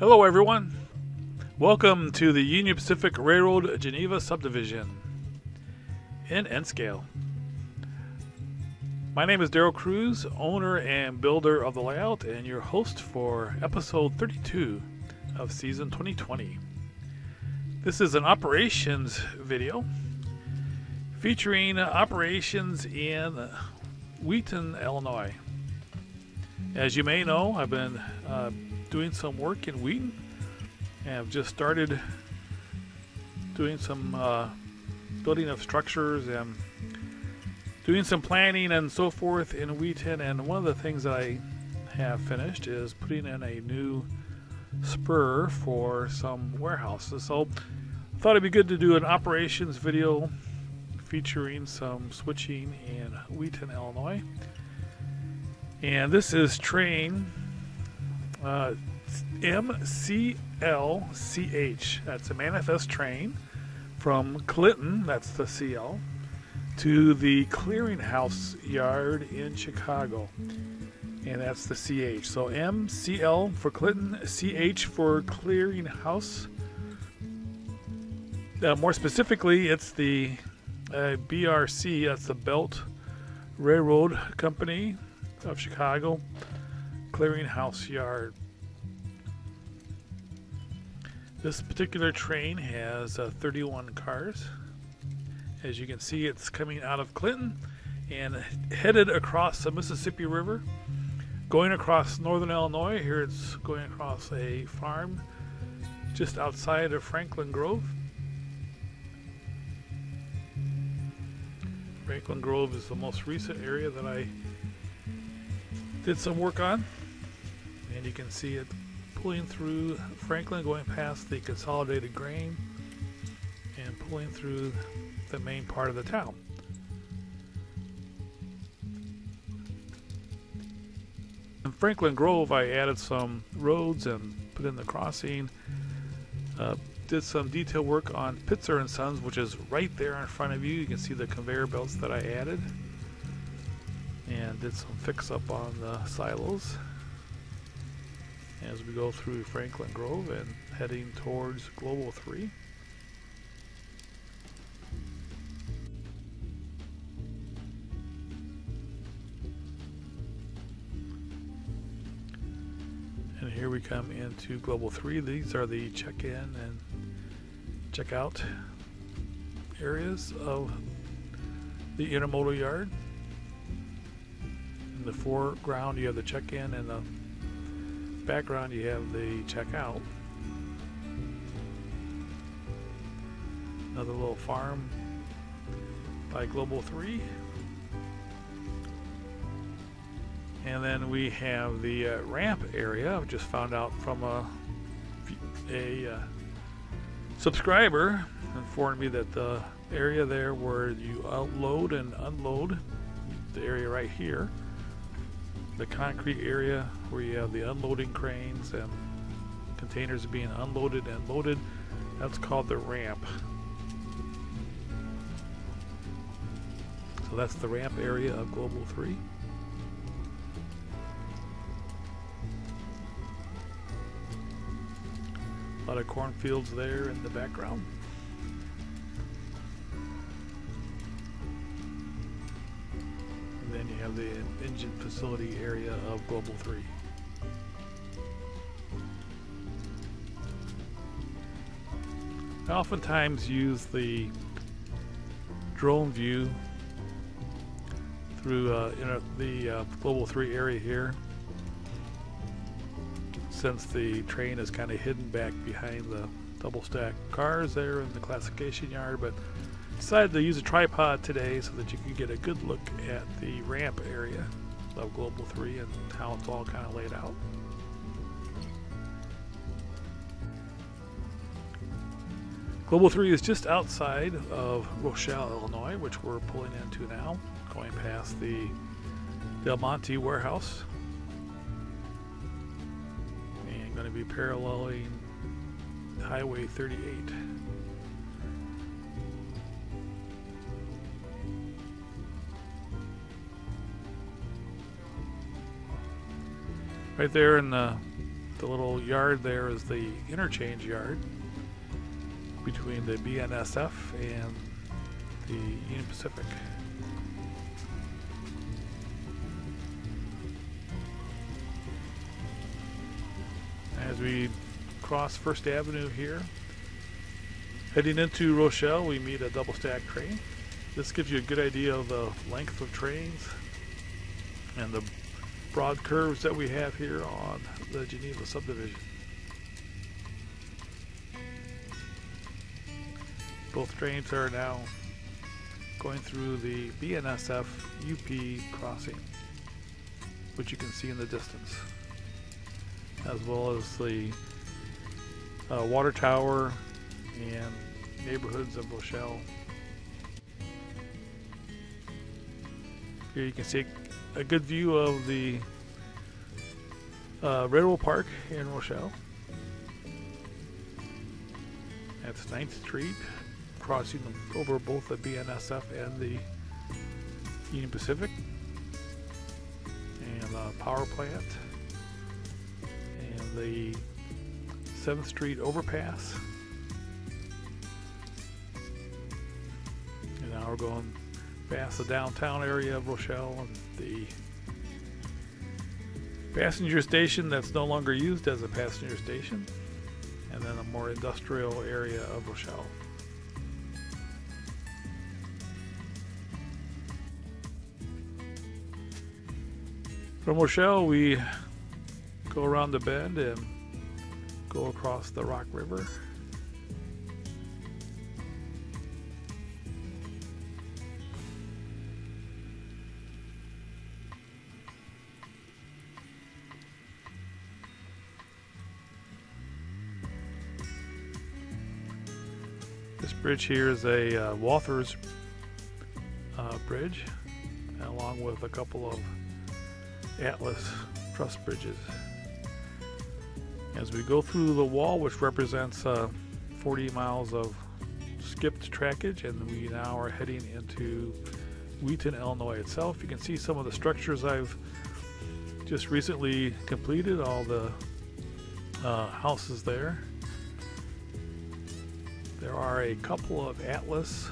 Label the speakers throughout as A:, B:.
A: Hello everyone, welcome to the Union Pacific Railroad Geneva Subdivision in N-Scale. My name is Daryl Cruz, owner and builder of the layout, and your host for episode 32 of season 2020. This is an operations video featuring operations in Wheaton, Illinois. As you may know, I've been doing some work in Wheaton, and I've just started doing some building of structures and doing some planning and so forth in Wheaton. And one of the things that I have finished is putting in a new spur for some warehouses. So I thought it'd be good to do an operations video featuring some switching in Wheaton, Illinois. And this is train MCLCH. That's a manifest train from Clinton, that's the CL, to the Clearing House yard in Chicago, and that's the CH. So MCL for Clinton, CH for Clearing House. More specifically, it's the BRC, that's the Belt Railroad Company of Chicago Clearing House yard. This particular train has 31 cars. As you can see, it's coming out of Clinton and headed across the Mississippi River, going across northern Illinois. Here it's going across a farm just outside of Franklin Grove. Franklin Grove is the most recent area that I did some work on, and you can see it pulling through Franklin, going past the consolidated grain and pulling through the main part of the town. In Franklin Grove, I added some roads and put in the crossing, did some detail work on Pitzer & Sons, which is right there in front of you. You can see the conveyor belts that I added, and did some fix up on the silos as we go through Franklin Grove and heading towards Global 3. And here we come into Global 3. These are the check-in and check-out areas of the Intermodal yard. In the foreground you have the check-in, and the background you have the check-out. Another little farm by Global 3. And then we have the ramp area. I've just found out from a subscriber informed me that the area there where you load and unload, the area right here, the concrete area where you have the unloading cranes and containers being unloaded and loaded, that's called the ramp. So that's the ramp area of Global 3. A lot of cornfields there in the background. And then you have the engine facility area of Global 3. I oftentimes use the drone view through the Global 3 area here, since the train is kind of hidden back behind the double stack cars there in the classification yard, but decided to use a tripod today so that you can get a good look at the ramp area of Global 3 and how it's all kind of laid out. Global 3 is just outside of Rochelle, Illinois, which we're pulling into now, going past the Del Monte warehouse, and going to be paralleling Highway 38. Right there in the The little yard there is the interchange yard between the BNSF and the Union Pacific. As we cross First Avenue here, heading into Rochelle, we meet a double stack train. This gives you a good idea of the length of trains and the broad curves that we have here on the Geneva subdivision. Both trains are now going through the BNSF UP crossing, which you can see in the distance, as well as the water tower and neighborhoods of Rochelle. Here you can see a good view of the Railroad Park in Rochelle. That's 9th Street, crossing over both the BNSF and the Union Pacific, and the power plant, and the 7th Street overpass. And now we're going past the downtown area of Rochelle and the passenger station that's no longer used as a passenger station, and then a more industrial area of Rochelle. From Rochelle, we go around the bend and go across the Rock River. This bridge here is a Walther's bridge, along with a couple of Atlas truss bridges. As we go through the wall, which represents 40 miles of skipped trackage, and we now are heading into Wheaton, Illinois itself. You can see some of the structures I've just recently completed, all the houses there. There are a couple of Atlas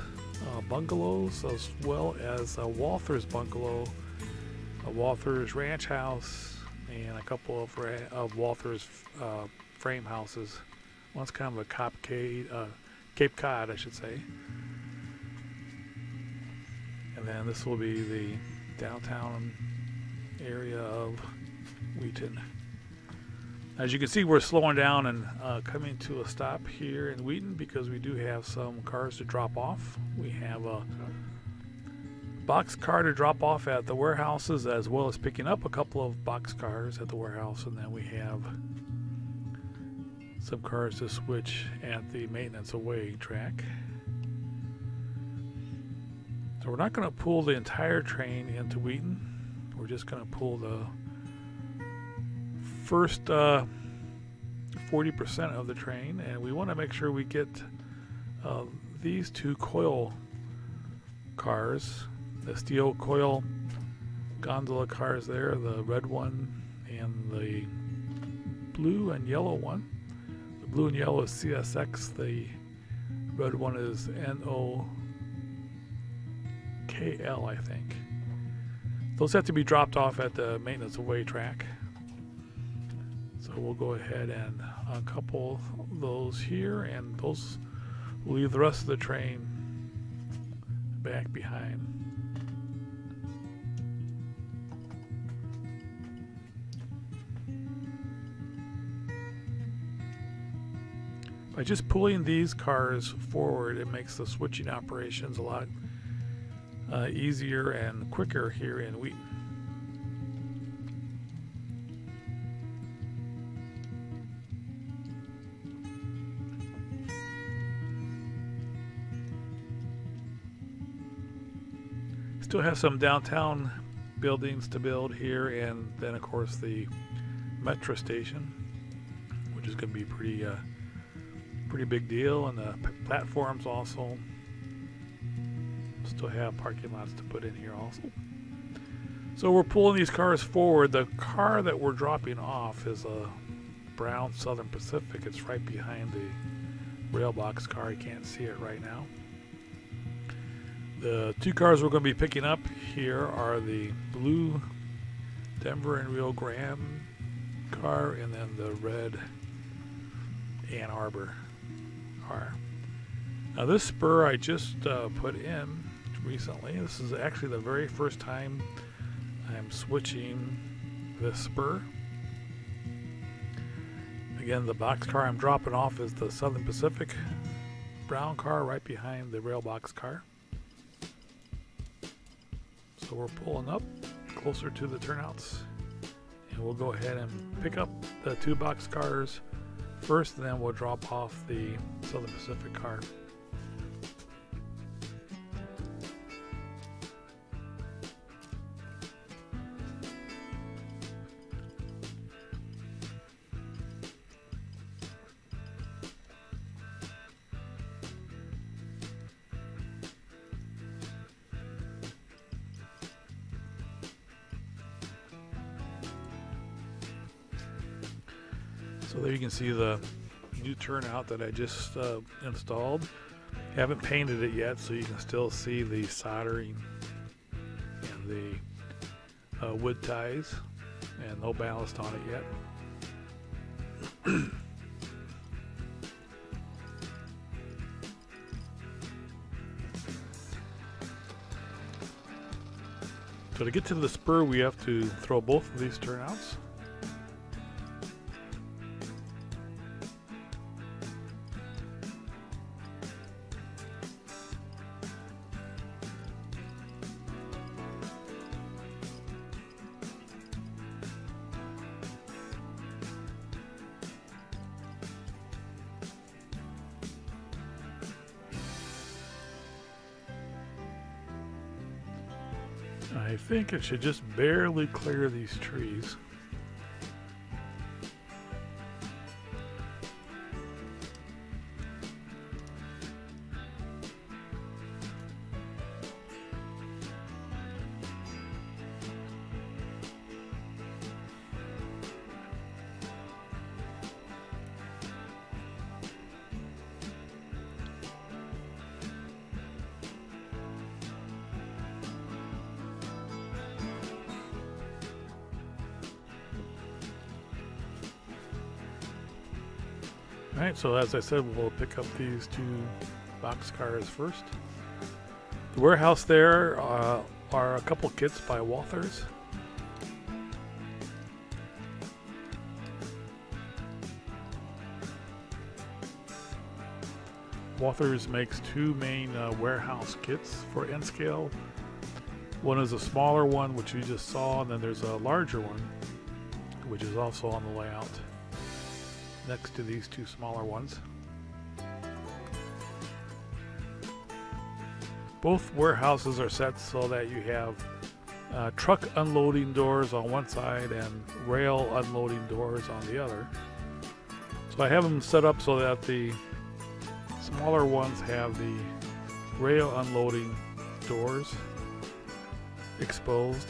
A: bungalows, as well as a Walther's bungalow, a Walther's ranch house, and a couple of Walther's frame houses. One's kind of a Cape Cod, I should say. And then this will be the downtown area of Wheaton. As you can see, we're slowing down and coming to a stop here in Wheaton because we do have some cars to drop off. We have a box car to drop off at the warehouses, as well as picking up a couple of box cars at the warehouse, and then we have some cars to switch at the maintenance away track. So we're not going to pull the entire train into Wheaton. We're just going to pull the first 40% of the train, and we want to make sure we get these two coil cars, the steel coil gondola cars there, the red one and the blue and yellow one. The blue and yellow is CSX, the red one is NOKL, I think. Those have to be dropped off at the maintenance away track. So we'll go ahead and uncouple those here, and those will leave the rest of the train back behind. By just pulling these cars forward, it makes the switching operations a lot easier and quicker here in Wheaton. Still have some downtown buildings to build here, and then of course the metro station, which is going to be pretty big deal, and the platforms also still have parking lots to put in here also. So we're pulling these cars forward. The car that we're dropping off is a brown Southern Pacific. It's right behind the rail box car. You can't see it right now. The two cars we're going to be picking up here are the blue Denver and Rio Grande car, and then the red Ann Arbor car. Now this spur I just put in recently. This is actually the very first time I'm switching this spur. Again, the box car I'm dropping off is the Southern Pacific brown car right behind the rail box car. So we're pulling up closer to the turnouts, and we'll go ahead and pick up the two box cars first, and then we'll drop off the Southern Pacific car. So there you can see the new turnout that I just installed. Haven't painted it yet, so you can still see the soldering and the wood ties, and no ballast on it yet. So to get to the spur, we have to throw both of these turnouts. I think it should just barely clear these trees. Alright, so as I said, we'll pick up these two box cars first. The warehouse there are a couple kits by Walthers. Walthers makes two main warehouse kits for N-scale. One is a smaller one, which you just saw, and then there's a larger one, which is also on the layout next to these two smaller ones. Both warehouses are set so that you have truck unloading doors on one side and rail unloading doors on the other. So I have them set up so that the smaller ones have the rail unloading doors exposed,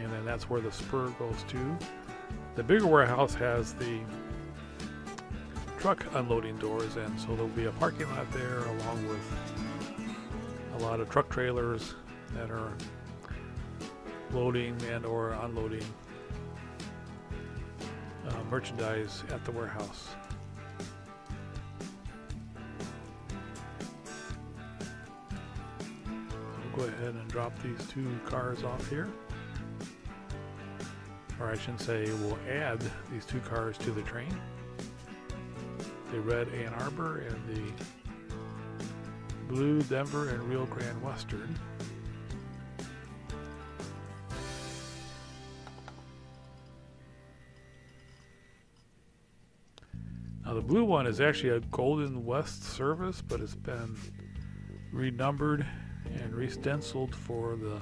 A: and then that's where the spur goes to. The bigger warehouse has the truck unloading doors, and so there'll be a parking lot there along with a lot of truck trailers that are loading and or unloading merchandise at the warehouse. We'll go ahead and drop these two cars off here, or I should say we'll add these two cars to the train. The red Ann Arbor and the blue Denver and Rio Grande Western. Now the blue one is actually a Golden West service, but it's been renumbered and re-stenciled for the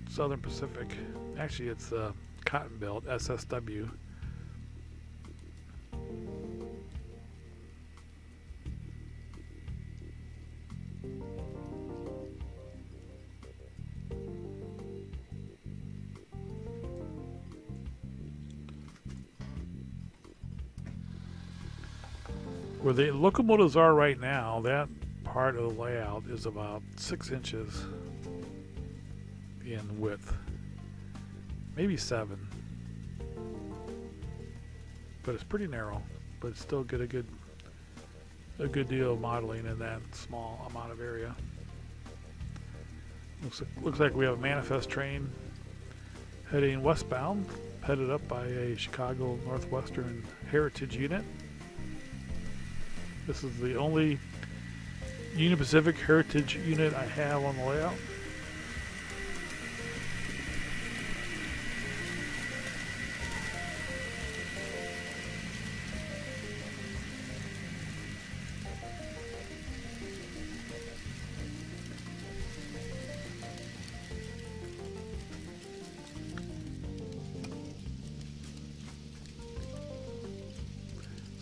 A: Southern Pacific. Actually, it's the Cotton Belt, SSW. Where the locomotives are right now, that part of the layout is about 6 inches in width, maybe 7, but it's pretty narrow, but still get a good deal of modeling in that small amount of area. Looks like we have a manifest train heading westbound, headed up by a Chicago Northwestern Heritage unit. This is the only Union Pacific Heritage unit I have on the layout.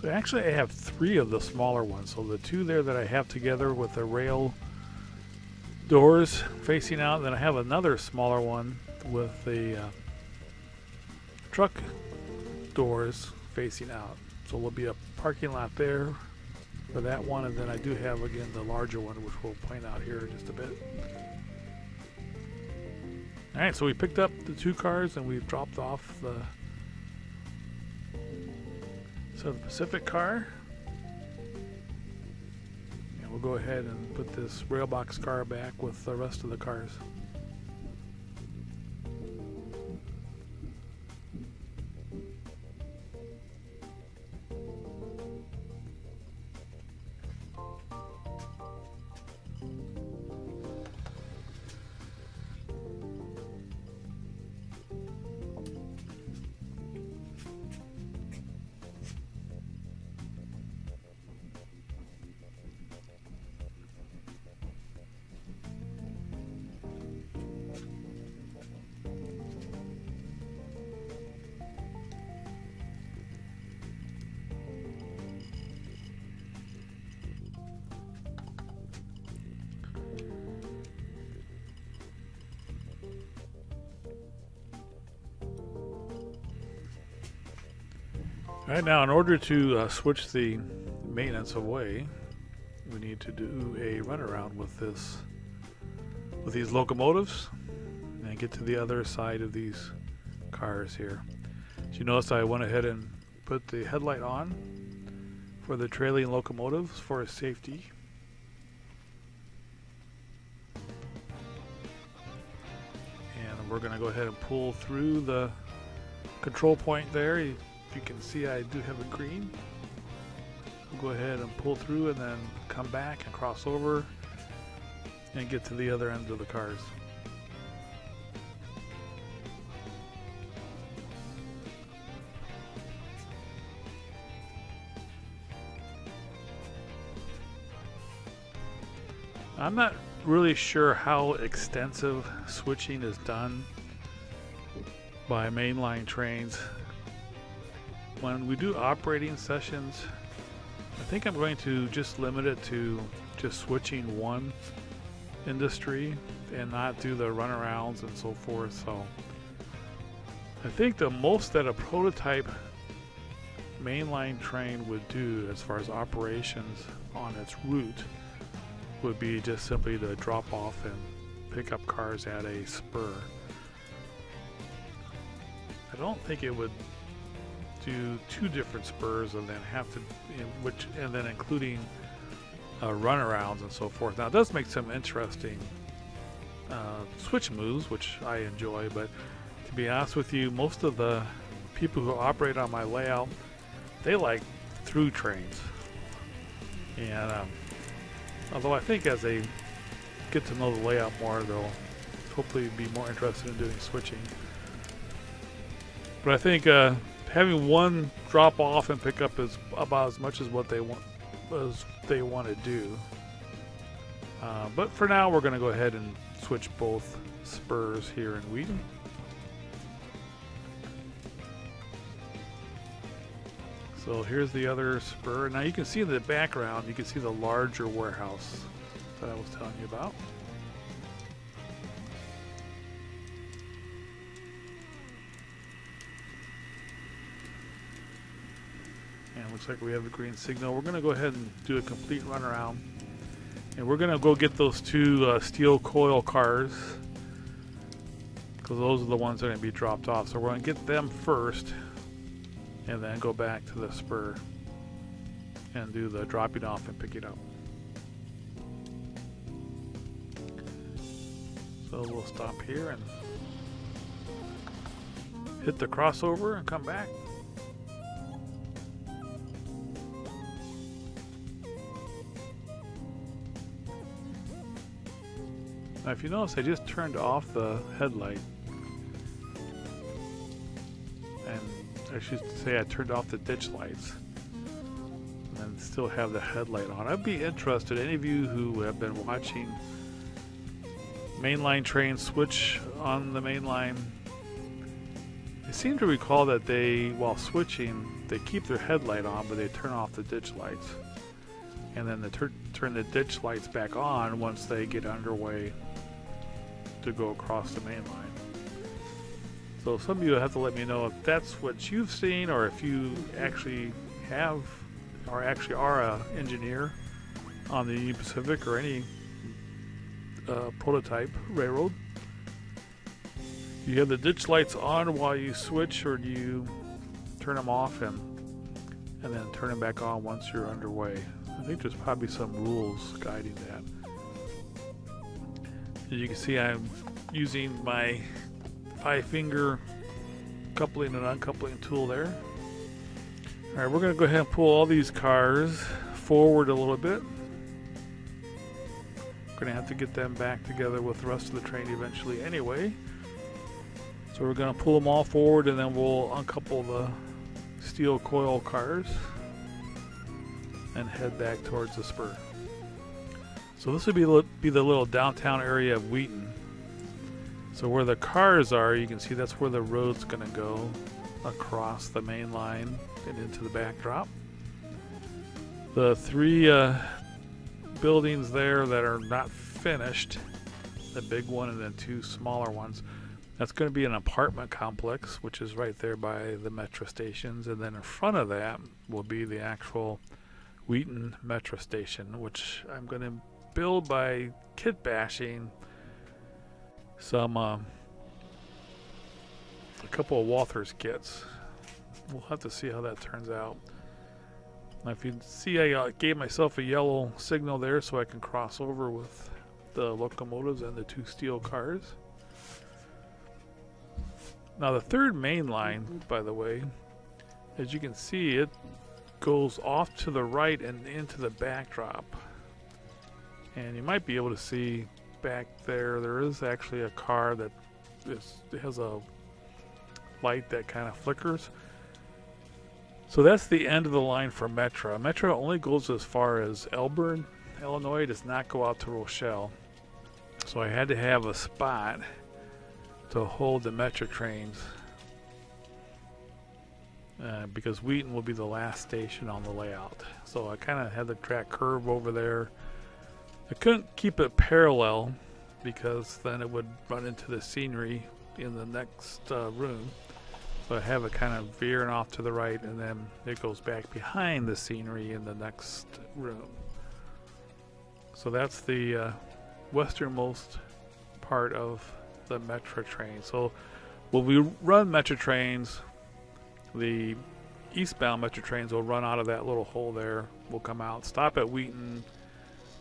A: So actually I have 3 of the smaller ones. So the 2 there that I have together with the rail doors facing out. Then I have another smaller one with the truck doors facing out. So there'll be a parking lot there for that one. And then I do have, again, the larger one, which we'll point out here in just a bit. All right, so we picked up the 2 cars and we've dropped off the Pacific car. And we'll go ahead and put this rail box car back with the rest of the cars. Right now, in order to switch the maintenance away, we need to do a runaround with these locomotives and get to the other side of these cars here. So you notice I went ahead and put the headlight on for the trailing locomotives for safety. And we're going to go ahead and pull through the control point there. If you can see, I do have a green. We'll go ahead and pull through and then come back and cross over and get to the other end of the cars. I'm not really sure how extensive switching is done by mainline trains. When we do operating sessions, I think I'm going to just limit it to just switching one industry and not do the runarounds and so forth. So I think the most that a prototype mainline train would do as far as operations on its route would be just simply to drop off and pick up cars at a spur. I don't think it would do 2 different spurs and then have to, and then including runarounds and so forth. Now it does make some interesting switch moves, which I enjoy, but to be honest with you, most of the people who operate on my layout, they like through trains. And although I think as they get to know the layout more, they'll hopefully be more interested in doing switching. But I think having one drop off and pick up is about as much as what they want to do. But for now, we're going to go ahead and switch both spurs here in Wheaton. So here's the other spur. Now you can see in the background, you can see the larger warehouse that I was telling you about. Looks like we have a green signal. We're going to go ahead and do a complete run around. And we're going to go get those two steel coil cars, because those are the ones that are going to be dropped off. So we're going to get them first and then go back to the spur and do the dropping off and picking up. So we'll stop here and hit the crossover and come back. Now if you notice, I just turned off the headlight, and I should say I turned off the ditch lights and still have the headlight on. I'd be interested, any of you who have been watching mainline trains switch on the main line, I seem to recall that they, while switching, they keep their headlight on, but they turn off the ditch lights, and then they turn the ditch lights back on once they get underway to go across the main line. So some of you have to let me know if that's what you've seen, or if you actually have, or actually are an engineer on the Union Pacific or any prototype railroad. Do you have the ditch lights on while you switch, or do you turn them off and then turn them back on once you're underway? I think there's probably some rules guiding that. As you can see, I'm using my 5-finger coupling and uncoupling tool there. Alright, we're going to go ahead and pull all these cars forward a little bit. We're going to have to get them back together with the rest of the train eventually anyway. So we're going to pull them all forward, and then we'll uncouple the steel coil cars and head back towards the spur. So this would be the little downtown area of Wheaton. So where the cars are, you can see that's where the road's going to go across the main line and into the backdrop. The three buildings there that are not finished, the big one and then two smaller ones, that's going to be an apartment complex, which is right there by the metro stations, and then in front of that will be the actual Wheaton metro station, which I'm going to build by kit bashing some a couple of Walther's kits. We'll have to see how that turns out. Now if you see, I gave myself a yellow signal there so I can cross over with the locomotives and the two steel cars. Now the third main line, by the way, as you can see, it goes off to the right and into the backdrop. And you might be able to see back there, there is actually a car that has a light that kind of flickers. So that's the end of the line for Metra. Metra only goes as far as Elburn, Illinois. It does not go out to Rochelle. So I had to have a spot to hold the Metra trains because Wheaton will be the last station on the layout. So I kind of had the track curve over there. I couldn't keep it parallel because then it would run into the scenery in the next room. So I have it kind of veering off to the right, and then it goes back behind the scenery in the next room. So that's the westernmost part of the Metra train. So when we run Metra trains, the eastbound Metra trains will run out of that little hole there. We'll come out, stop at Wheaton,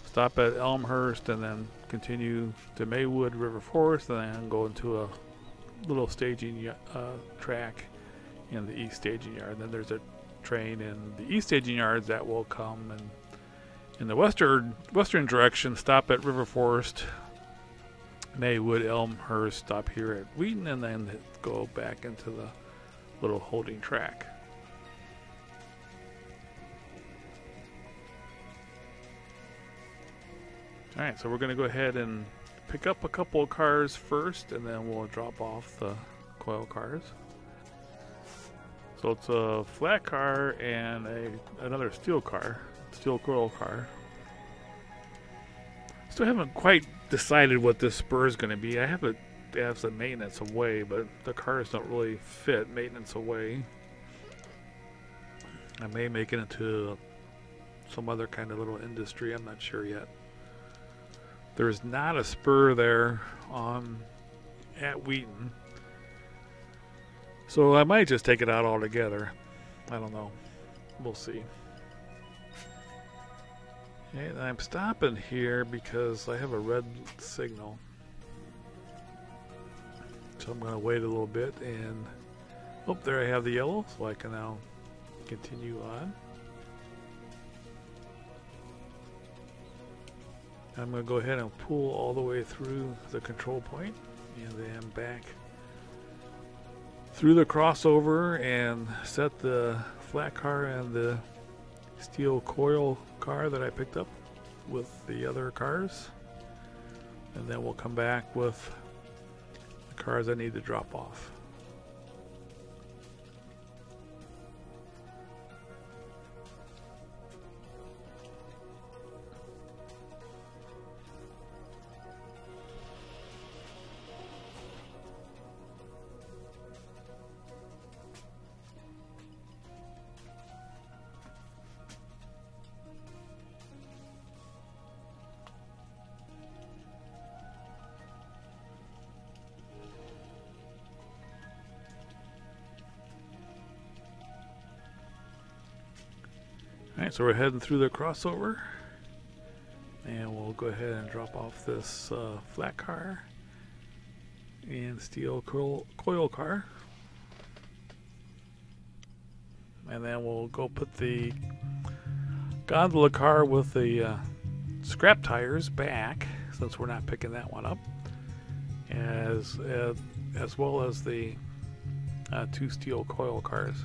A: stop at Elmhurst, and then continue to Maywood River Forest, and then go into a little staging track in the east staging yard. And then there's a train in the east staging yards that will come and in the western direction stop at River Forest, Maywood, Elmhurst, stop here at Wheaton, and then go back into the little holding track. Alright, so we're going to go ahead and pick up a couple of cars first, and then we'll drop off the coil cars. So it's a flat car and another steel coil car. Still haven't quite decided what this spur is going to be. I have it as a maintenance away, but the cars don't really fit maintenance away. I may make it into some other kind of little industry. I'm not sure yet. There's not a spur there at Wheaton, so I might just take it out altogether. I don't know. We'll see. And I'm stopping here because I have a red signal. So I'm going to wait a little bit, and oh, there I have the yellow, so I can now continue on. I'm going to go ahead and pull all the way through the control point, and then back through the crossover and set the flat car and the steel coil car that I picked up with the other cars, and then we'll come back with the cars I need to drop off. Alright, so we're heading through the crossover, and we'll go ahead and drop off this flat car and steel coil car, and then we'll go put the gondola car with the scrap tires back, since we're not picking that one up, as well as the two steel coil cars.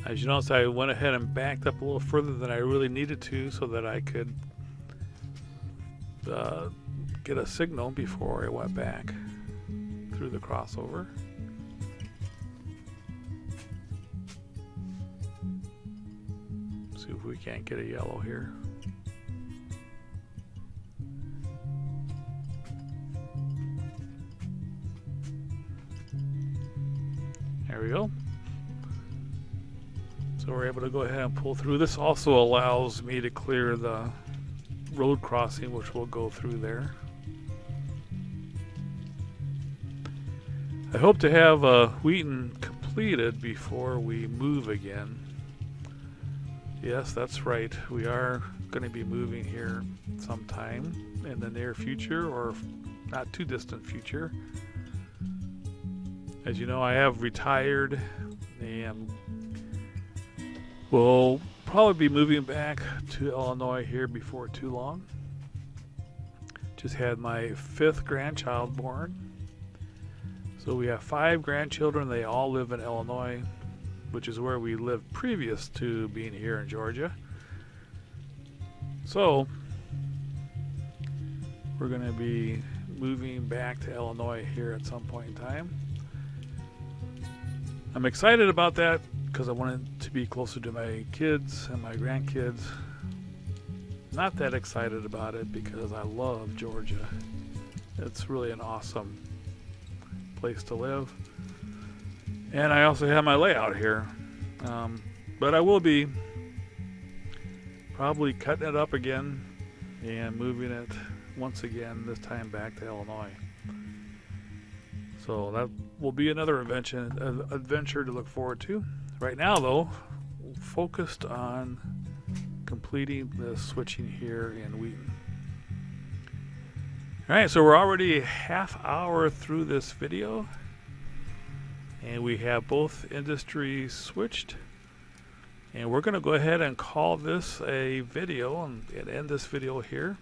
A: As you notice, I went ahead and backed up a little further than I really needed to so that I could get a signal before I went back through the crossover. See if we can't get a yellow here. There we go. So we're able to go ahead and pull through. This also allows me to clear the road crossing, which we'll go through there. I hope to have Wheaton completed before we move again. Yes, that's right. We are going to be moving here sometime in the near future, or not too distant future. As you know, I have retired, and we'll probably be moving back to Illinois here before too long. Just had my 5th grandchild born. So we have 5 grandchildren. They all live in Illinois, which is where we lived previous to being here in Georgia. So we're going to be moving back to Illinois here at some point in time. I'm excited about that because I wanted to be closer to my kids and my grandkids. Not that excited about it because I love Georgia. It's really an awesome place to live. And I also have my layout here. But I will be probably cutting it up again and moving it once again, this time back to Illinois. So that will be another adventure to look forward to. Right now, though, focused on completing the switching here in Wheaton. Alright, so we're already a half hour through this video, and we have both industries switched, and we're going to go ahead and call this a video and end this video here.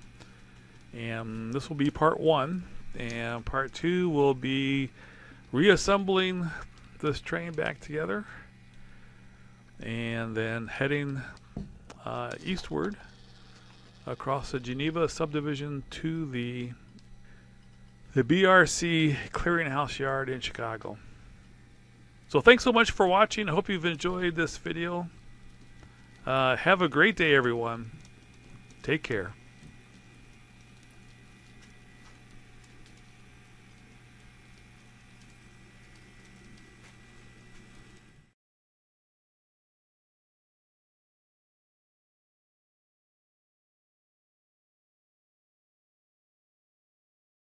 A: And this will be part 1, and part 2 will be reassembling this train back together and then heading eastward across the Geneva subdivision to the BRC Clearing House yard in Chicago. So thanks so much for watching. I hope you've enjoyed this video. Have a great day, everyone. Take care.